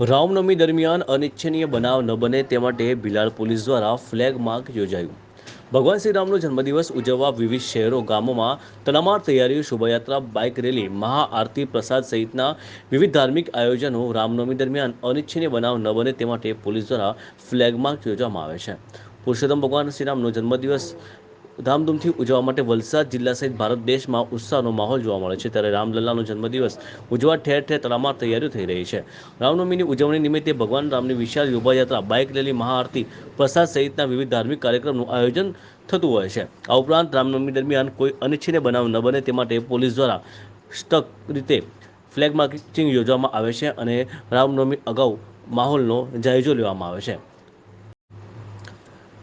રામનવમી દરમિયાન અનિચ્છનીય બનાવ ન બને તે માટે ભિલાડ પોલીસ દ્વારા ફ્લેગ માર્ચ યોજાયું। ભગવાન શ્રી રામનો જન્મદિવસ ઉજવવા વિવિધ શહેરો ગામોમાં તડામાર તૈયારીઓ, શોભાયાત્રા, બાઇક રેલી, મહાઆરતી, પ્રસાદ સહિતના વિવિધ ધાર્મિક આયોજનો। રામનવમી દરમિયાન અનિચ્છનીય બનાવ ન બને તે માટે પોલીસ દ્વારા ફ્લેગ માર્ચ યોજવામાં આવે છે। પુરુષોત્તમ ભગવાન શ્રી રામનો જન્મદિવસ ધામધૂમથી ઉજવવા માટે વલસાડ જિલ્લા સહિત ભારત દેશમાં ઉત્સાહનો માહોલ જોવા મળે છે। ત્યારે રામલલ્લાનો જન્મદિવસ ઉજવવા ઠેર ઠેર તડામાર તૈયારીઓ થઈ રહી છે। રામનવમીની ઉજવણી નિમિત્તે ભગવાન રામની વિશાળ શોભાયાત્રા, બાઇક રેલી, મહાઆરતી, પ્રસાદ સહિતના વિવિધ ધાર્મિક કાર્યક્રમનું આયોજન થતું હોય છે। આ ઉપરાંત રામનવમી દરમિયાન કોઈ અનિચ્છનીય બનાવ ન બને તે માટે પોલીસ દ્વારા સતત રીતે ફ્લેગ માર્ચિંગ યોજવામાં આવે છે અને રામનવમી અગાઉ માહોલનો જાયજો લેવામાં આવે છે।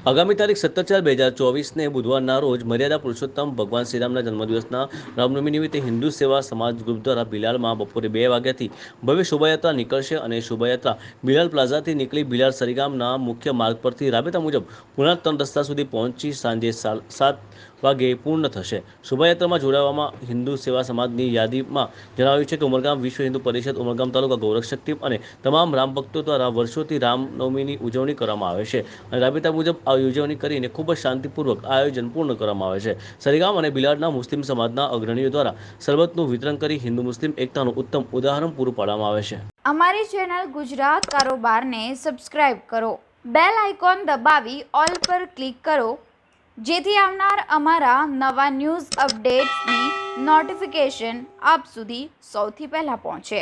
આગામી તારીખ 17/4/2024ને બુધવારના રોજ મર્યાદા પુરુષોત્તમ ભગવાન શ્રીરામના જન્મદિવસના રામનવમી નિમિત્તે હિન્દુ સેવા સમાજ ગ્રુપ દ્વારા ભિલાડમાં બપોરે 2 વાગ્યાથી ભવ્ય શોભાયાત્રા નીકળશે અને શોભાયાત્રા ભિલાડ પ્લાઝાથી નીકળી ભિલાડ સરીગામના મુખ્ય માર્ગ પરથી રાબેતા મુજબ પુણા 3 રસ્તા સુધી પહોંચી સાંજે 7 વાગે પૂર્ણ થશે। શોભાયાત્રામાં જોડાવામાં હિન્દુ સેવા સમાજની યાદીમાં જણાવ્યું છે કે ઉમરગામ વિશ્વ હિન્દુ પરિષદ, ઉમરગામ તાલુકા ગૌરક્ષક ટીમ અને તમામ રામ ભક્તો દ્વારા વર્ષોથી રામનવમીની ઉજવણી કરવામાં આવે છે અને રાબેતા મુજબ આ ઉજવણી કરીને ખૂબ જ શાંતિપૂર્વક આયોજન પૂર્ણ કરવામાં આવે છે। સરીગામ અને ભિલાડના મુસ્લિમ સમાજના અગ્રણીઓ દ્વારા શરબતનું વિતરણ કરી હિન્દુ મુસ્લિમ એકતાનું ઉત્તમ ઉદાહરણ પૂરું પાડવામાં આવે છે। અમારી ચેનલ ગુજરાત કારોબારને સબસ્ક્રાઇબ કરો, બેલ આઇકોન દબાવી ઓલ પર ક્લિક કરો, જેથી આવનાર અમારા નવા ન્યૂઝ અપડેટ્સની નોટિફિકેશન આપ સુધી સૌથી પહેલા પહોંચે।